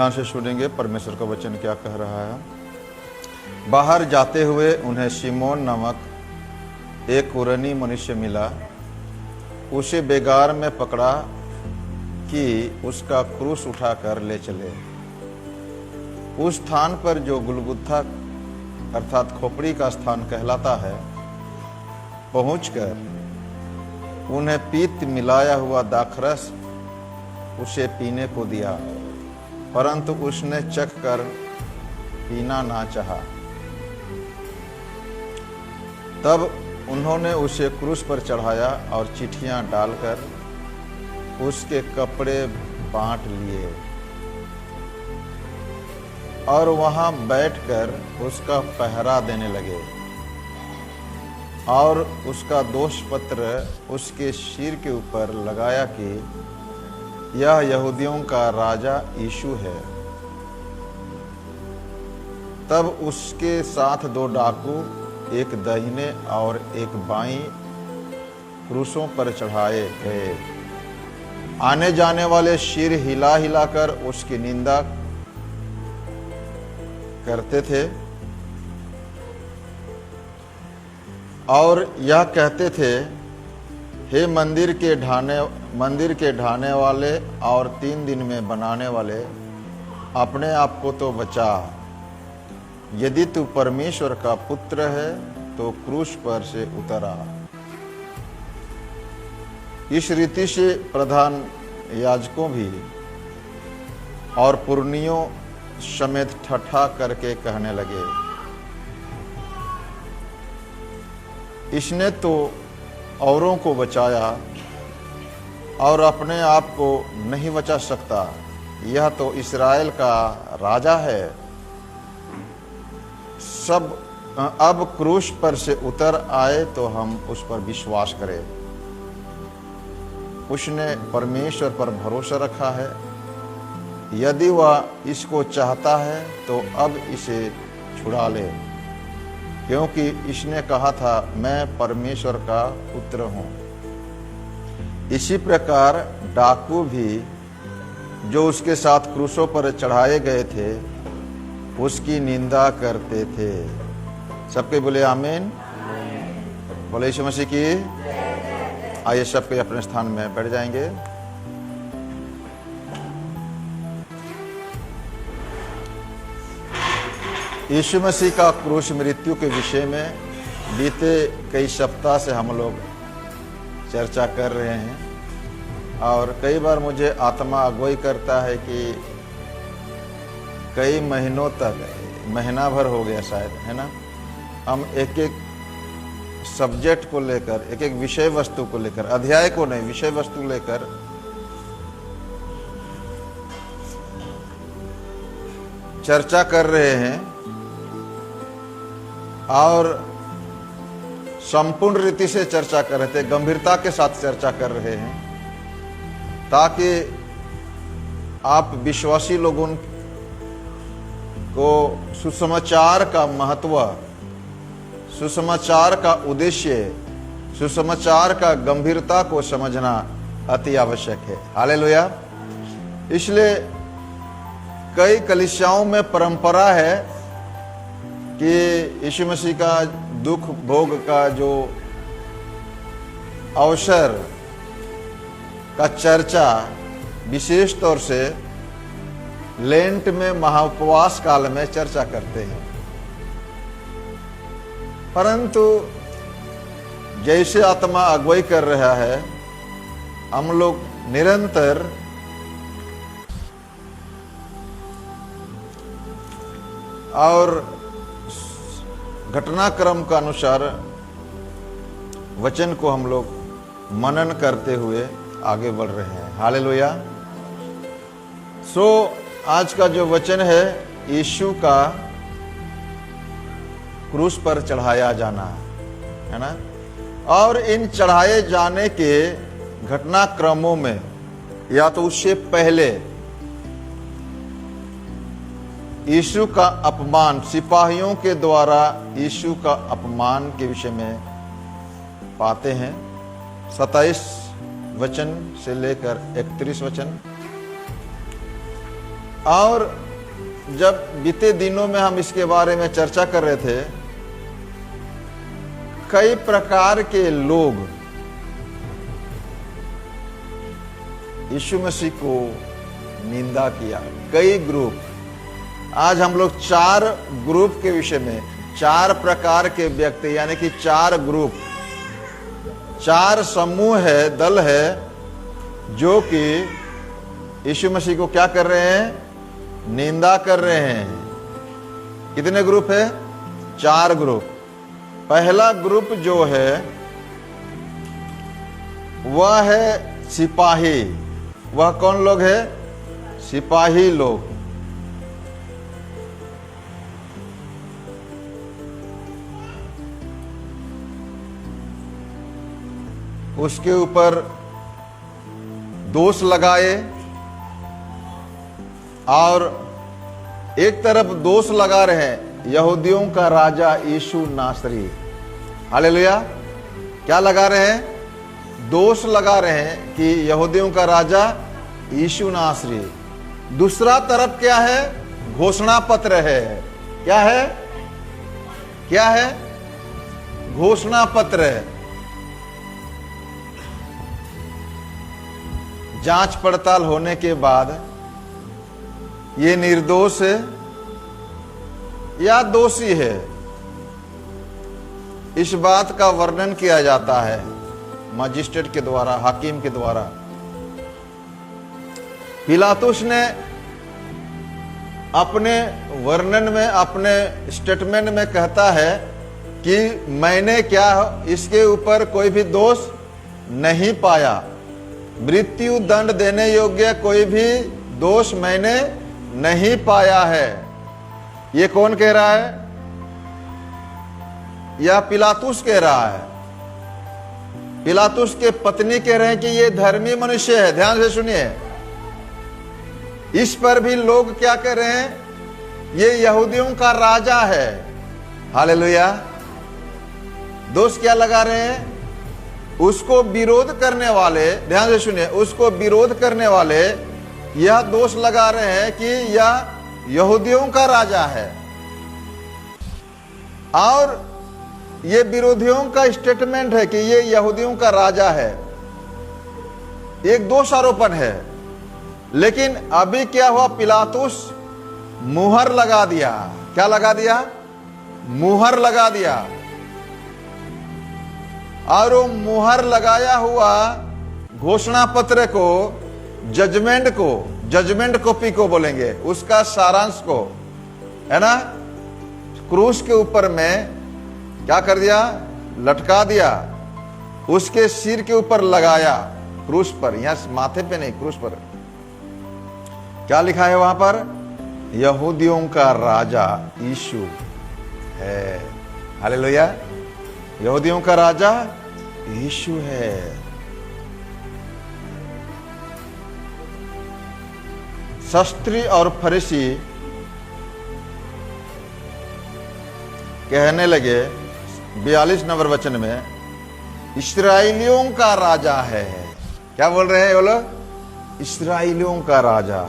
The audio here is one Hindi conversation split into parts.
ध्यान से सुनेंगे परमेश्वर का वचन क्या कह रहा है। बाहर जाते हुए उन्हें शिमोन नामक एक कुरैनी मनुष्य मिला। उसे बेगार में पकड़ा कि उसका क्रूस उठाकर ले चले। उस स्थान पर जो गुलगुथा अर्थात खोपड़ी का स्थान कहलाता है, पहुंचकर उन्हें पीत मिलाया हुआ दाखरस उसे पीने को दिया, परंतु उसने चख कर पीना ना चाहा। तब उन्होंने उसे क्रूस पर चढ़ाया और चिट्ठियां डालकर उसके कपड़े बांट लिए और वहां बैठकर उसका पहरा देने लगे और उसका दोष पत्र उसके सिर के ऊपर लगाया कि यह यहूदियों का राजा यीशु है। तब उसके साथ 2 डाकू, एक दाहिने और एक बाईं क्रूसों पर चढ़ाए गए। आने जाने वाले सिर हिला हिलाकर उसकी निंदा करते थे और यह कहते थे, हे मंदिर के ढाने वाले और 3 दिन में बनाने वाले, अपने आप को तो बचा। यदि तू परमेश्वर का पुत्र है तो क्रूस पर से उतर आ। इस रीति से प्रधान याजकों भी और पुरनियों समेत ठट्ठा करके कहने लगे, इसने तो औरों को बचाया और अपने आप को नहीं बचा सकता। यह तो इस्राएल का राजा है। सब अब क्रूस पर से उतर आए तो हम उस पर विश्वास करें। उसने परमेश्वर पर भरोसा रखा है। यदि वह इसको चाहता है तो अब इसे छुड़ा ले, क्योंकि इसने कहा था, मैं परमेश्वर का पुत्र हूं। इसी प्रकार डाकू भी जो उसके साथ क्रूसों पर चढ़ाए गए थे उसकी निंदा करते थे। सबके बोले आमीन। बोले यीशु मसीह की। आइए सबके अपने स्थान में बैठ जाएंगे। यीशु मसीह का क्रूस मृत्यु के विषय में बीते कई सप्ताह से हम लोग चर्चा कर रहे हैं और कई बार मुझे आत्मा अगुवाई करता है कि कई महीनों तक, महीना भर हो गया शायद, है ना, हम एक एक सब्जेक्ट को लेकर, एक एक विषय वस्तु को लेकर, अध्याय को नहीं, विषय वस्तु लेकर चर्चा कर रहे हैं और संपूर्ण रीति से चर्चा कर रहे थे, गंभीरता के साथ चर्चा कर रहे हैं, ताकि आप विश्वासी लोगों को सुसमाचार का महत्व, सुसमाचार का उद्देश्य, सुसमाचार का गंभीरता को समझना अति आवश्यक है। हालेलुया। इसलिए कई कलीसियाओं में परंपरा है कि यीशु मसीह का दुख भोग का जो अवसर का चर्चा विशेष तौर से लेंट में, महाउपवास काल में चर्चा करते हैं। परंतु जैसे आत्मा अगुवाई कर रहा है, हम लोग निरंतर और घटनाक्रम का अनुसार वचन को हम लोग मनन करते हुए आगे बढ़ रहे हैं। हालेलुया। आज का जो वचन है, यीशु का क्रूस पर चढ़ाया जाना, है ना, और इन चढ़ाए जाने के घटनाक्रमों में या तो उससे पहले यीशु का अपमान, सिपाहियों के द्वारा यीशु का अपमान के विषय में पाते हैं। 27 वचन से लेकर 31 वचन। और जब बीते दिनों में हम इसके बारे में चर्चा कर रहे थे, कई प्रकार के लोग यीशु मसीह को निंदा किया, कई ग्रुप। आज हम लोग 4 ग्रुप के विषय में, 4 प्रकार के व्यक्ति, यानी कि 4 ग्रुप, 4 समूह है, दल है, जो कि यीशु मसीह को क्या कर रहे हैं? निंदा कर रहे हैं। कितने ग्रुप है? 4 ग्रुप। पहला ग्रुप जो है वह है सिपाही। वह कौन लोग है? सिपाही लोग। उसके ऊपर दोष लगाए, और एक तरफ दोष लगा रहे हैं यहूदियों का राजा यीशु नासरी। हालेलुया। क्या लगा रहे हैं? दोष लगा रहे हैं कि यहूदियों का राजा यीशु नासरी। दूसरा तरफ क्या है? घोषणा पत्र है। क्या है? क्या है? घोषणा पत्र है। जांच पड़ताल होने के बाद ये निर्दोष है या दोषी है, इस बात का वर्णन किया जाता है मजिस्ट्रेट के द्वारा, हाकिम के द्वारा। पिलातुस ने अपने वर्णन में, अपने स्टेटमेंट में कहता है कि मैंने क्या इसके ऊपर कोई भी दोष नहीं पाया, मृत्यु दंड देने योग्य कोई भी दोष मैंने नहीं पाया है। ये कौन कह रहा है? यह पिलातुस कह रहा है। पिलातुस के पत्नी कह रहे हैं कि ये धर्मी मनुष्य है। ध्यान से सुनिए। इस पर भी लोग क्या कह रहे हैं? ये यहूदियों का राजा है। हालेलुया। दोष क्या लगा रहे हैं? उसको विरोध करने वाले, ध्यान से सुनिए, उसको विरोध करने वाले यह दोष लगा रहे हैं कि यह यहूदियों का राजा है। और ये विरोधियों का स्टेटमेंट है कि ये यहूदियों का राजा है। एक दोषारोपण है। लेकिन अभी क्या हुआ? पिलातुस मुहर लगा दिया। क्या लगा दिया? मुहर लगा दिया। और वो मुहर लगाया हुआ घोषणा पत्र को, जजमेंट कॉपी को बोलेंगे, उसका सारांश को, है ना, क्रूस के ऊपर में क्या कर दिया? लटका दिया। उसके सिर के ऊपर लगाया, क्रूस पर, यहां माथे पे नहीं, क्रूस पर। क्या लिखा है वहां पर? यहूदियों का राजा यीशु है। हालेलुया। यहूदियों का राजा यीशु है। शास्त्री और फरीसी कहने लगे 42 नंबर वचन में, इस्राएलियों का राजा है। क्या बोल रहे हैं वो लोग? इस्राएलियों का राजा।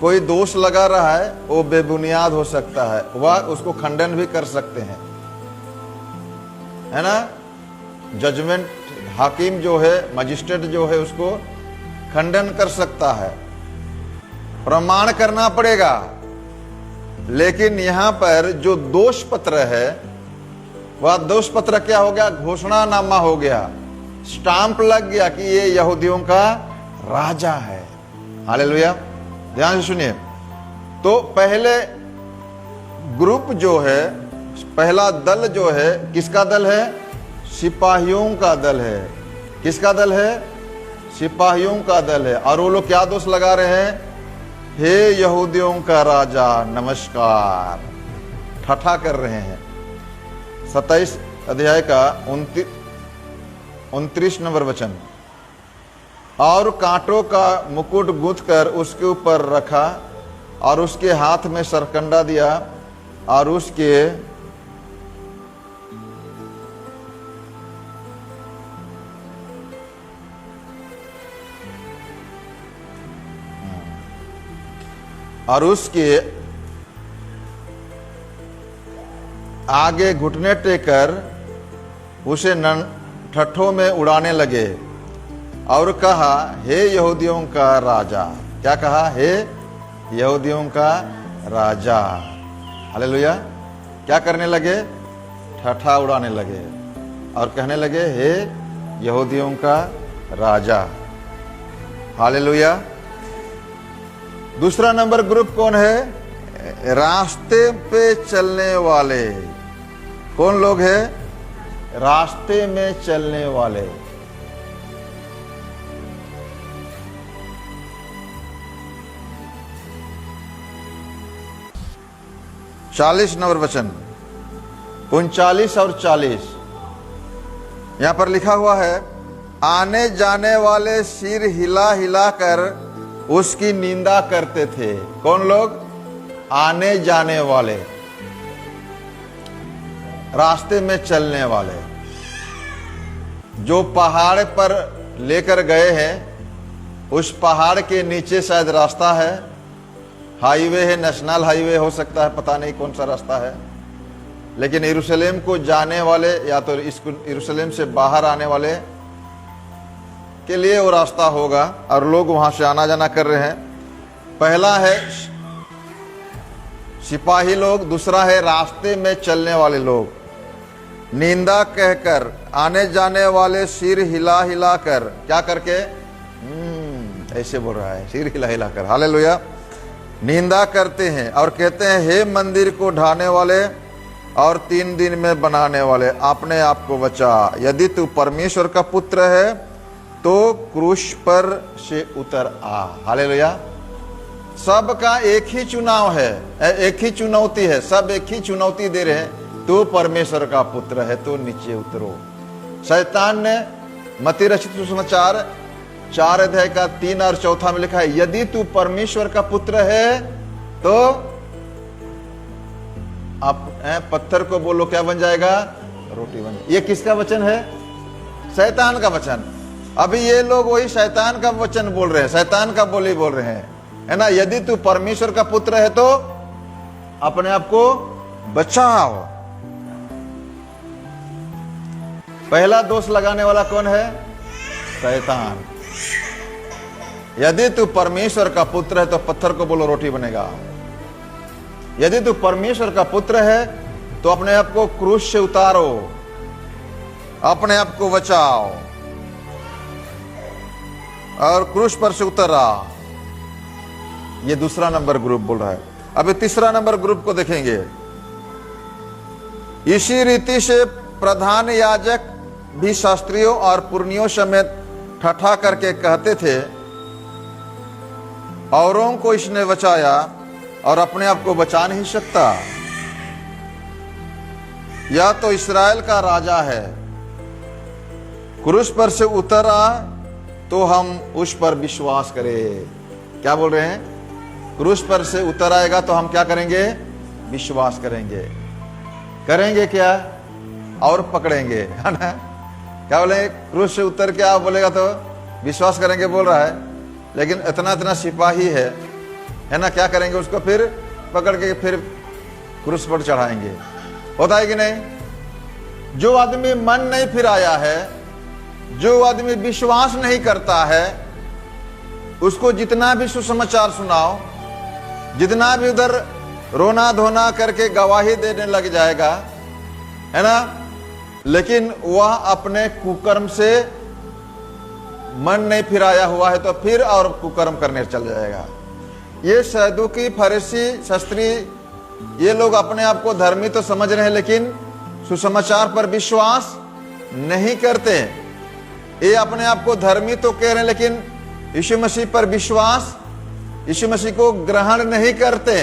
कोई दोष लगा रहा है, वो बेबुनियाद हो सकता है, वह उसको खंडन भी कर सकते हैं, है ना। जजमेंट, हाकिम जो है, मजिस्ट्रेट जो है, उसको खंडन कर सकता है, प्रमाण करना पड़ेगा। लेकिन यहां पर जो दोष पत्र है, वह दोष पत्र क्या हो गया? घोषणानामा हो गया, स्टाम्प लग गया कि ये यहूदियों का राजा है। हालेलुया। ध्यान से सुनिए। तो पहले ग्रुप जो है, पहला दल जो है, किसका दल है? सिपाहियों का दल है। किसका दल है? सिपाहियों का दल है। और वो लोग क्या दोष लगा रहे हैं? हे यहूदियों का राजा नमस्कार, ठट्ठा कर रहे हैं। 27 अध्याय का 29 नंबर वचन। और कांटों का मुकुट गूंथ कर उसके ऊपर रखा, और उसके हाथ में सरकंडा दिया, और उसके और उसके आगे घुटने टेकर उसे ठट्ठों में उड़ाने लगे और कहा, हे यहूदियों का राजा। क्या कहा? हे यहूदियों का राजा। हालेलुया। क्या करने लगे? ठट्ठा उड़ाने लगे और कहने लगे, हे यहूदियों का राजा। हालेलुया। दूसरा नंबर ग्रुप कौन है? रास्ते पे चलने वाले। कौन लोग हैं? रास्ते में चलने वाले। चालीस नंबर वचन, 39 और 40, यहां पर लिखा हुआ है, आने जाने वाले सिर हिला हिला कर उसकी निंदा करते थे। कौन लोग? आने जाने वाले, रास्ते में चलने वाले। जो पहाड़ पर लेकर गए हैं, उस पहाड़ के नीचे शायद रास्ता है, हाईवे है, नेशनल हाईवे हो सकता है, पता नहीं कौन सा रास्ता है, लेकिन यरूशलेम को जाने वाले या तो इसको यरूशलेम से बाहर आने वाले के लिए वो रास्ता होगा और लोग वहां से आना जाना कर रहे हैं। पहला है सिपाही लोग, दूसरा है रास्ते में चलने वाले लोग। निंदा कहकर, आने जाने वाले सिर हिला हिला कर, क्या करके? ऐसे बोल रहा है, सिर हिला हिला कर। हालेलुया। निंदा करते हैं और कहते हैं, हे मंदिर को ढाने वाले और 3 दिन में बनाने वाले, अपने आप को बचा। यदि तू परमेश्वर का पुत्र है तो क्रूस पर से उतर आ। हालेलुया। सबका एक ही चुनाव है, एक ही चुनौती है, सब एक ही चुनौती दे रहे हैं, तू परमेश्वर का पुत्र है तो नीचे उतरो। शैतान ने मत्ती रचित सुसमाचार 4 अध्याय का 3 और 4 में लिखा है, यदि तू परमेश्वर का पुत्र है तो आप पत्थर को बोलो क्या बन जाएगा? रोटी बन जाएगी। ये किसका वचन है? शैतान का वचन। अभी ये लोग वही शैतान का वचन बोल रहे हैं, शैतान का बोली बोल रहे हैं, है ना। यदि तू परमेश्वर का पुत्र है तो अपने आप को बचाओ। पहला दोष लगाने वाला कौन है? शैतान। यदि तू परमेश्वर का पुत्र है तो पत्थर को बोलो रोटी बनेगा। यदि तू परमेश्वर का पुत्र है तो अपने आप को क्रूस से उतारो, अपने आप को बचाओ और क्रूस पर से उतरा। ये दूसरा नंबर ग्रुप बोल रहा है। अभी तीसरा नंबर ग्रुप को देखेंगे। इसी रीति से प्रधान याजक भी शास्त्रियों और पुरनियों समेत ठट्ठा करके कहते थे, औरों को इसने बचाया और अपने आप को बचा नहीं सकता। या तो इस्राएल का राजा है, क्रूस पर से उतरा तो हम उस पर विश्वास करें। क्या बोल रहे हैं? क्रूस पर से उतर आएगा तो हम क्या करेंगे? विश्वास करेंगे। करेंगे क्या? और पकड़ेंगे, है ना। क्या बोले? क्रूस से उतर के आप बोलेगा तो विश्वास करेंगे बोल रहा है, लेकिन इतना इतना सिपाही है ना, क्या करेंगे? उसको फिर पकड़ के फिर क्रूस पर चढ़ाएंगे। होता है कि नहीं? जो आदमी मन नहीं फिराया है, जो आदमी विश्वास नहीं करता है, उसको जितना भी सुसमाचार सुनाओ, जितना भी उधर रोना धोना करके गवाही देने लग जाएगा, है ना, लेकिन वह अपने कुकर्म से मन नहीं फिराया हुआ है तो फिर और कुकर्म करने चल जाएगा। ये सदूकी, फरीसी, शास्त्री, ये लोग अपने आप को धर्मी तो समझ रहे हैं, लेकिन सुसमाचार पर विश्वास नहीं करते। ये अपने आप को धर्मी तो कह रहे हैं, लेकिन यीशु मसीह पर विश्वास, यीशु मसीह को ग्रहण नहीं करते,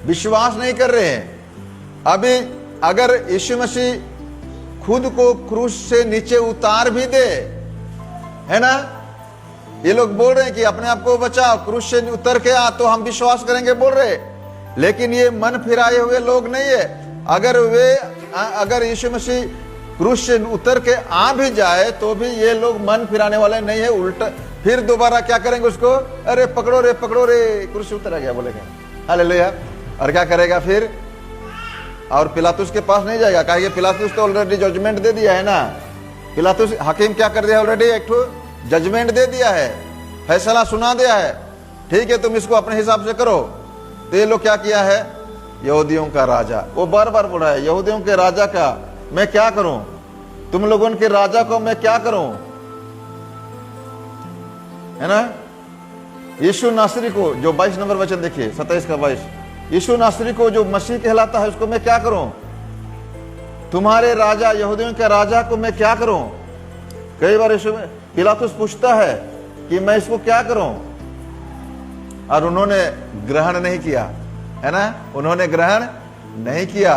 विश्वास नहीं कर रहे हैं। अभी अगर यीशु मसीह खुद को क्रूस से नीचे उतार भी दे, है ना, ये लोग बोल रहे हैं कि अपने आप को बचाओ, क्रूस से उतर के आ तो हम विश्वास करेंगे बोल रहे, लेकिन ये मन फिराए हुए लोग नहीं है। अगर यीशु मसीह क्रूस से उतर के आ भी जाए तो भी ये लोग मन फिराने वाले नहीं है, उल्टा फिर दोबारा क्या करेंगे उसको, अरे पकड़ो रे, क्रूस उतरा गया बोलेगा, हालेलुया। और क्या करेगा फिर, और पिलातुस के पास नहीं जाएगा, कहेगा पिलातुस तो ऑलरेडी जजमेंट दे दिया है ना। पिलातुस हकीम क्या कर दिया ऑलरेडी, एक तो जजमेंट दे दिया है, फैसला सुना दिया है, ठीक है तुम इसको अपने हिसाब से करो। तो ये लोग क्या किया है, यहूदियों का राजा, वो बार बार बोल रहा है यहूदियों के राजा का मैं क्या करूं, तुम लोगों के राजा को मैं क्या करूं, है ना। यीशु नासरी को, जो 22 नंबर वचन देखिए 27 का 22, यीशु नासरी को जो मसीह कहलाता है उसको मैं क्या करूं, तुम्हारे राजा यहूदियों के राजा को मैं क्या करूं। कई बार यीशु पिलातुस पूछता है कि मैं इसको क्या करूं, और उन्होंने ग्रहण नहीं किया, है ना, उन्होंने ग्रहण नहीं किया।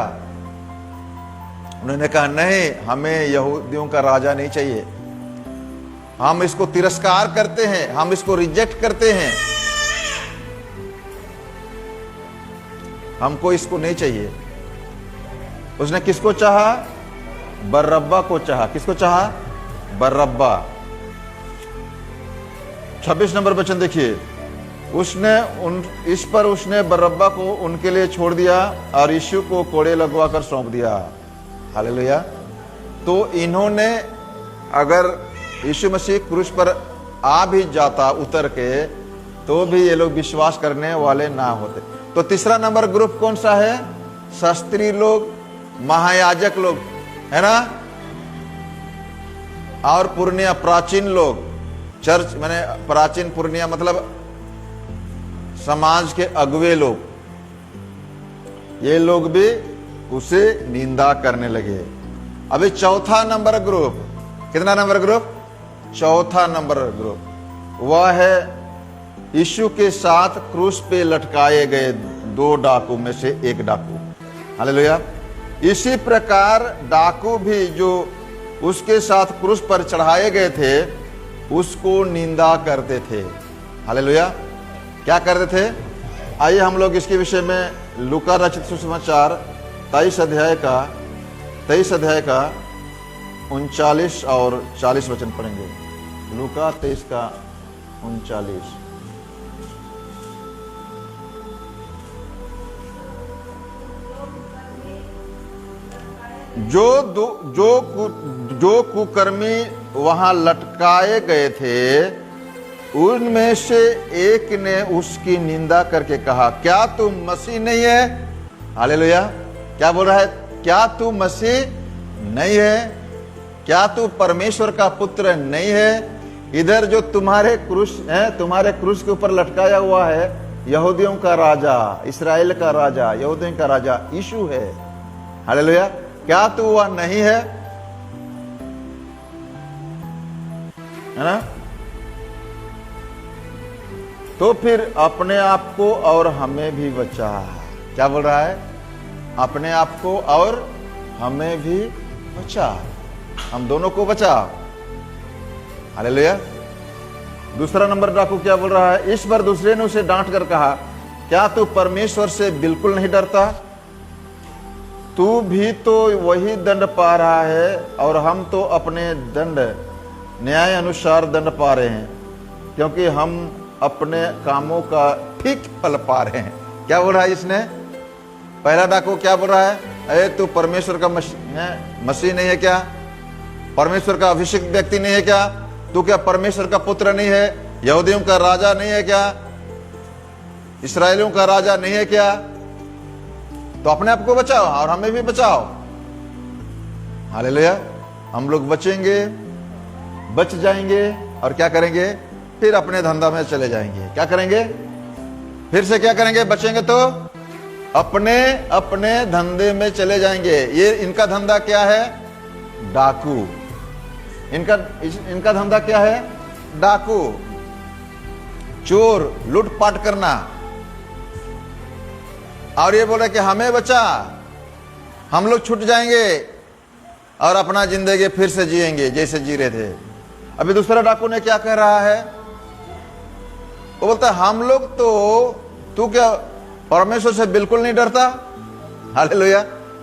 उन्होंने कहा नहीं, हमें यहूदियों का राजा नहीं चाहिए, हम इसको तिरस्कार करते हैं, हम इसको रिजेक्ट करते हैं, हमको इसको नहीं चाहिए। उसने किसको चाहा, बर्रब्बा को चाहा। किसको चाहा, बर्रब्बा। 26 नंबर वचन देखिए, उसने बर्रब्बा को उनके लिए छोड़ दिया और यीशु को कोड़े लगवाकर सौंप दिया। हालेलुया। तो इन्होंने, अगर यीशु मसीह क्रूस पर आ भी जाता उतर के, तो भी ये लोग विश्वास करने वाले ना होते। तो तीसरा नंबर ग्रुप कौन सा है, शास्त्री लोग, महायाजक लोग, है ना, और पुरनिया प्राचीन लोग, चर्च माने प्राचीन, पुरनिया मतलब समाज के अगुवे लोग, ये लोग भी उसे निंदा करने लगे। अभी चौथा नंबर ग्रुप, कितना नंबर ग्रुप, चौथा नंबर ग्रुप, वह है यीशु के साथ क्रूस पे लटकाए गए 2 डाकू में से एक डाकू। हालेलुया। इसी प्रकार डाकू भी जो उसके साथ क्रूस पर चढ़ाए गए थे उसको निंदा करते थे। हालेलुया। क्या करते थे, आइए हम लोग इसके विषय में लूका रचित सुसमाचार 23 अध्याय का 39 और 40 वचन पढ़ेंगे। लूका 23 का 39। जो कुकर्मी वहां लटकाए गए थे, उनमें से एक ने उसकी निंदा करके कहा, क्या तू मसीह नहीं है। हालेलुया। क्या बोल रहा है, क्या तू मसीह नहीं है, क्या तू परमेश्वर का पुत्र नहीं है। इधर जो तुम्हारे क्रूस है, तुम्हारे क्रूस के ऊपर लटकाया हुआ है, यहूदियों का राजा, इस्राएल का राजा, यहूदियों का राजा यीशु है। हालेलुया। क्या तू वह नहीं है ना। तो फिर अपने आप को और हमें भी बचा। क्या बोल रहा है, अपने आप को और हमें भी बचा, हम दोनों को बचा। हालेलुया। दूसरा नंबर डाकू क्या बोल रहा है, इस बार दूसरे ने उसे डांट कर कहा, क्या तू परमेश्वर से बिल्कुल नहीं डरता, तू भी तो वही दंड पा रहा है और हम तो अपने दंड न्याय अनुसार दंड पा रहे हैं, क्योंकि हम अपने कामों का ठीक फल पा रहे हैं। क्या बोल रहा है इसने, पहला डाकू क्या बोल रहा है, अरे तू परमेश्वर का मसीह नहीं है क्या, परमेश्वर का अभिषिक्त व्यक्ति नहीं है क्या, तू क्या परमेश्वर का पुत्र नहीं है, यहूदियों का राजा नहीं है क्या, इस्राएलियों का राजा नहीं है क्या। तो अपने आप को बचाओ और हमें भी बचाओ। हालेलुया। हम लोग बचेंगे, बच जाएंगे और क्या करेंगे, फिर अपने धंधा में चले जाएंगे। क्या करेंगे, फिर से क्या करेंगे, बचेंगे तो अपने अपने धंधे में चले जाएंगे। ये इनका धंधा क्या है, डाकू। इनका धंधा क्या है, डाकू, चोर, लूटपाट करना। और ये बोले कि हमें बचा, हम लोग छूट जाएंगे और अपना जिंदगी फिर से जिएंगे जैसे जी रहे थे। अभी दूसरा डाकू ने क्या कह रहा है, वो बोलता है हम लोग तो, तू क्या परमेश्वर से बिल्कुल नहीं डरता। हालेलुया।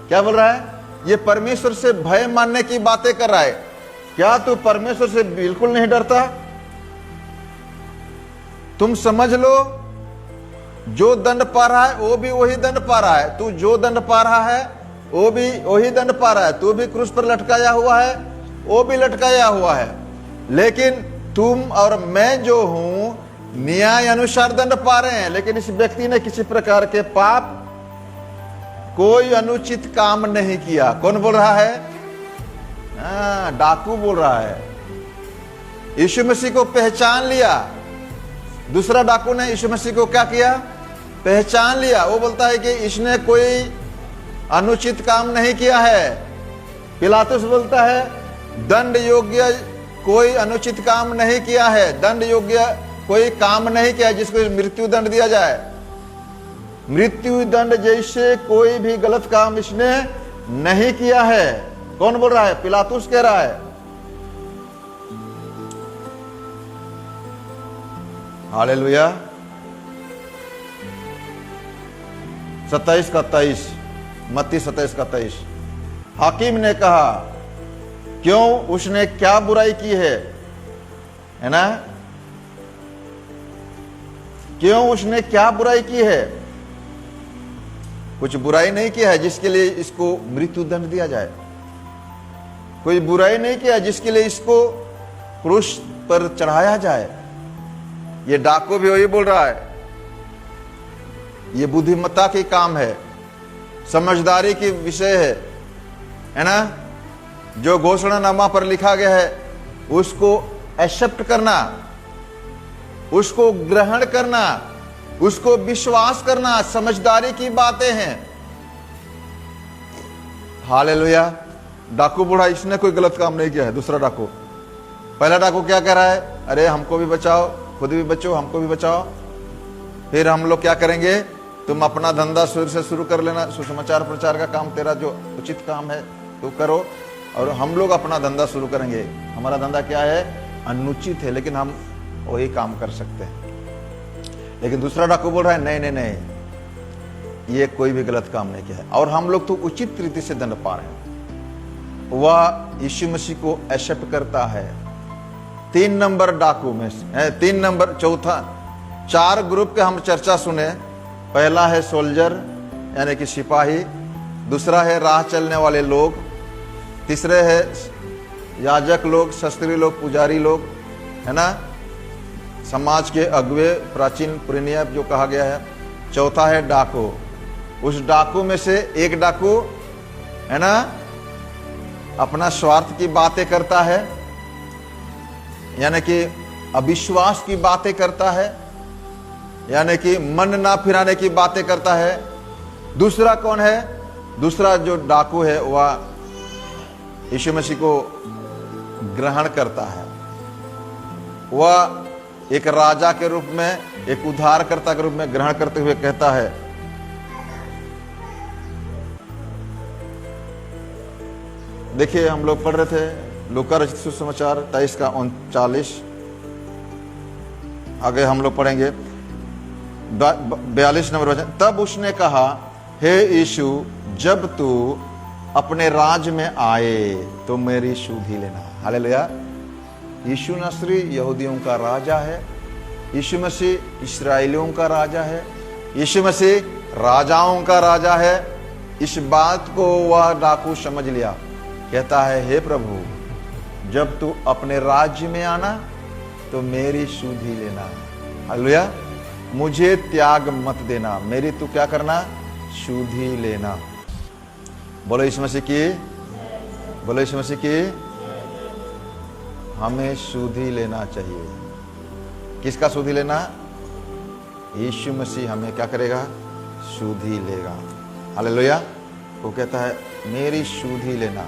क्या बोल रहा है, ये परमेश्वर से भय मानने की बातें कर रहा है। क्या तू परमेश्वर से बिल्कुल नहीं डरता। तुम समझ लो, जो दंड पा रहा है वो भी वही दंड पा रहा है, तू जो दंड पा रहा है वो भी वही दंड पा रहा है, तू भी क्रूस पर लटकाया हुआ है, वो भी लटकाया हुआ है। लेकिन तुम और मैं जो हूं न्याय अनुसार दंड पा रहे हैं, लेकिन इस व्यक्ति ने किसी प्रकार के पाप, कोई अनुचित काम नहीं किया। कौन बोल रहा है? डाकू बोल रहा है। यीशु मसीह को पहचान लिया। दूसरा डाकू ने यीशु मसीह को क्या किया? पहचान लिया। वो बोलता है कि इसने कोई अनुचित काम नहीं किया है। पिलातुस बोलता है दंड योग्य कोई अनुचित काम नहीं किया है, दंड योग्य कोई काम नहीं किया जिसको मृत्यु दंड दिया जाए। मृत्यु दंड जैसे कोई भी गलत काम इसने नहीं किया है। कौन बोल रहा है? पिलातुस कह रहा है। हालेलुया। 27 का 23, मत्ती 27 का 23। हाकिम ने कहा, क्यों? उसने क्या बुराई की है ना? क्यों? उसने क्या बुराई की है? कुछ बुराई नहीं किया है जिसके लिए इसको मृत्यु दंड दिया जाए। कोई बुराई नहीं किया जिसके लिए इसको क्रूस पर चढ़ाया जाए। ये डाकू भी वही बोल रहा है। ये बुद्धिमत्ता की काम है, समझदारी की विषय है ना? जो घोषणानामा पर लिखा गया है उसको एक्सेप्ट करना, उसको ग्रहण करना, उसको विश्वास करना, समझदारी की बातें हैं। हालेलुया। डाकू बूढ़ा, इसने कोई गलत काम नहीं किया है। दूसरा डाकू, पहला डाकू क्या कह रहा है? अरे हमको भी बचाओ, खुद भी बचो, हमको भी बचाओ। फिर हम लोग क्या करेंगे? तुम अपना धंधा शुरू से शुरू कर लेना, सुसमाचार प्रचार का काम, तेरा जो उचित काम है तू करो, और हम लोग अपना धंधा शुरू करेंगे। हमारा धंधा क्या है? अनुचित है, लेकिन हम वही काम कर सकते हैं। लेकिन दूसरा डाकू बोल रहा है नहीं नहीं नहीं, ये कोई भी गलत काम नहीं किया है, और हम लोग तो उचित रीति से दंड पा रहे हैं। वह यीशु मसीह को एक्सेप्ट करता है। 3 नंबर डाकू में है, 3 नंबर, चौथा, 4 ग्रुप के हम चर्चा सुने। पहला है सोल्जर यानी कि सिपाही, दूसरा है राह चलने वाले लोग, तीसरे है याजक लोग, शास्त्री लोग, पुजारी लोग, है ना, समाज के अगुवे, प्राचीन पुरानिया जो कहा गया है। चौथा है डाकू। उस डाकू में से एक डाकू, है ना, अपना स्वार्थ की बातें करता है, यानी कि अविश्वास की बातें करता है, यानी कि मन ना फिराने की बातें करता है। दूसरा कौन है? दूसरा जो डाकू है वह यीशु मसीह को ग्रहण करता है। वह एक राजा के रूप में, एक उद्धारकर्ता के रूप में ग्रहण करते हुए कहता है, देखिए हम लोग पढ़ रहे थे लूका रचित सुसमाचार 23 का 39, आगे हम लोग पढ़ेंगे 42 नंबर वचन। तब उसने कहा, हे यीशु, जब तू अपने राज में आए तो मेरी सुधि लेना। हालेलुया। यीशु नसरी यहूदियों का राजा है, यीशु मसीह इस्राएलियों का राजा है, यीशु मसीह राजाओं का राजा है। इस बात को वह डाकू समझ लिया। कहता है, हे प्रभु, जब तू अपने राज्य में आना तो मेरी सुधि लेना। हालेलुया। मुझे त्याग मत देना, मेरी तू क्या करना? सुधि लेना। बोलो यीशु मसीह की, बोलो यीशु मसीह की। हमें सुधि लेना चाहिए। किसका सुधि लेना? यीशु मसीह हमें क्या करेगा? सुधि लेगा। हालेलुया। वो कहता है, मेरी सुधि लेना।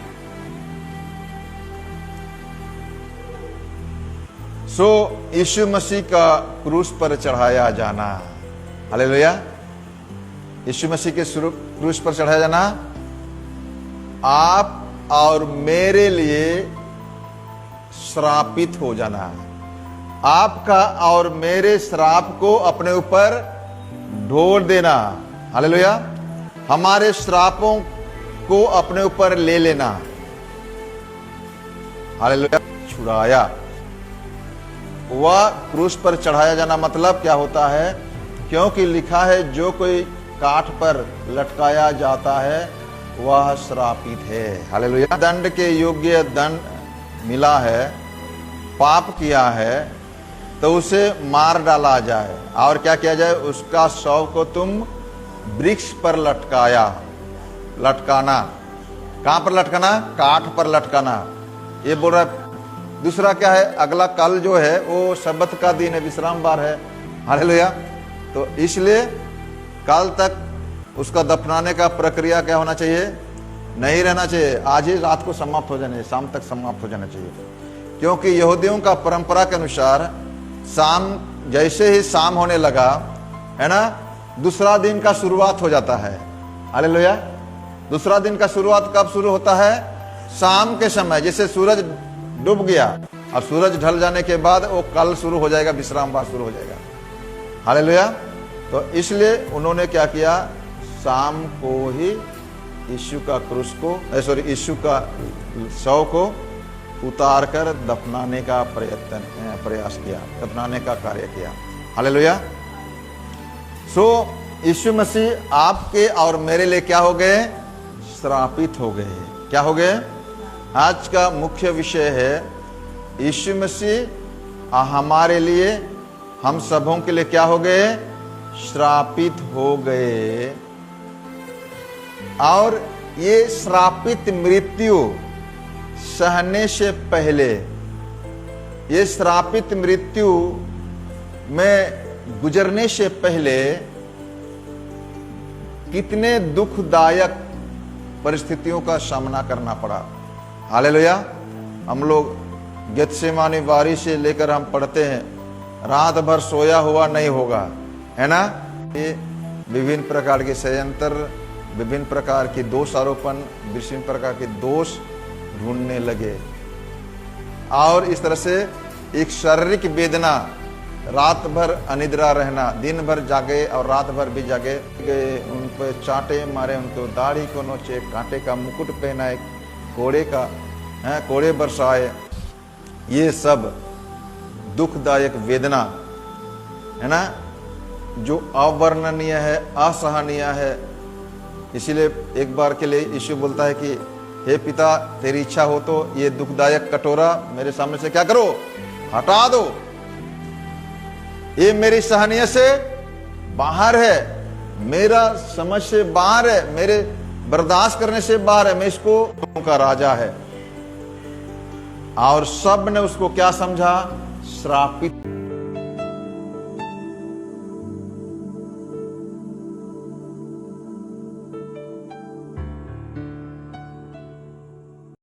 सो यीशु मसीह का क्रूस पर चढ़ाया जाना। हालेलुया। यीशु मसीह के क्रूस पर चढ़ाया जाना आप और मेरे लिए श्रापित हो जाना, आपका और मेरे श्राप को अपने ऊपर ढोल देना। हालेलुया। हमारे श्रापों को अपने ऊपर ले लेना। हालेलुया। छुड़ाया। वह क्रूस पर चढ़ाया जाना मतलब क्या होता है? क्योंकि लिखा है जो कोई काठ पर लटकाया जाता है वह श्रापित है। हालेलुया। दंड के योग्य दंड मिला है, पाप किया है तो उसे मार डाला जाए और क्या किया जाए? उसका शव को तुम वृक्ष पर लटकाना। कहां पर लटकाना? काठ पर लटकाना। ये बोल रहा है। दूसरा क्या है? अगला कल जो है वो सब्बत का दिन है, विश्राम बार है। हालेलुया। तो इसलिए कल तक उसका दफनाने का प्रक्रिया क्या होना चाहिए? नहीं रहना चाहिए, आज ही रात को समाप्त हो जाना चाहिए, शाम तक समाप्त हो जाना चाहिए। क्योंकि यहूदियों का परंपरा के अनुसार शाम जैसे ही शाम होने लगा है ना, दूसरा दिन का शुरुआत हो जाता है। हालेलुया। दूसरा दिन का शुरुआत कब शुरू होता है? शाम के समय। जैसे सूरज डूब गया और सूरज ढल जाने के बाद वो कल शुरू हो जाएगा, विश्राम बार शुरू हो जाएगा। हालेलुया। तो इसलिए उन्होंने क्या किया? शाम को ही यीशु का क्रूस को यीशु का शव को उतार कर दफनाने का प्रयास किया, दफनाने का कार्य किया। हालेलुया। सो यीशु मसीह आपके और मेरे लिए क्या हो गए? श्रापित हो गए। क्या हो गए? आज का मुख्य विषय है यीशु मसीह हमारे लिए, हम सबों के लिए क्या हो गए? श्रापित हो गए। और ये श्रापित मृत्यु सहने से पहले, ये श्रापित मृत्यु में गुजरने से पहले कितने दुखदायक परिस्थितियों का सामना करना पड़ा। हालेलुया। हम लोग गेत्सेमानी वारी से लेकर हम पढ़ते हैं, रात भर सोया हुआ नहीं होगा, है ना। ये विभिन्न प्रकार के षड्यंत्र, विभिन्न प्रकार के दोष आरोपण, विभिन्न प्रकार के दोष ढूंढने लगे और इस तरह से एक शारीरिक वेदना, रात भर अनिद्रा रहना, दिन भर जागे और रात भर भी जागे गए, उन पर चांटे मारे, उनको दाढ़ी को नोचे, कांटे का मुकुट पहनाए, कोड़े का कोड़े बरसाए। ये सब दुखदायक वेदना है ना, जो अवर्णनीय है, असहनीय है। इसीलिए एक बार के लिए यीशु बोलता है कि हे पिता, तेरी इच्छा हो तो ये दुखदायक कटोरा मेरे सामने से क्या करो? हटा दो। ये मेरी सहनीय से बाहर है, मेरा समझ से बाहर है, मेरे बर्दाश्त करने से बाहर है। मैं इसको का राजा है। और सब ने उसको क्या समझा? श्रापित।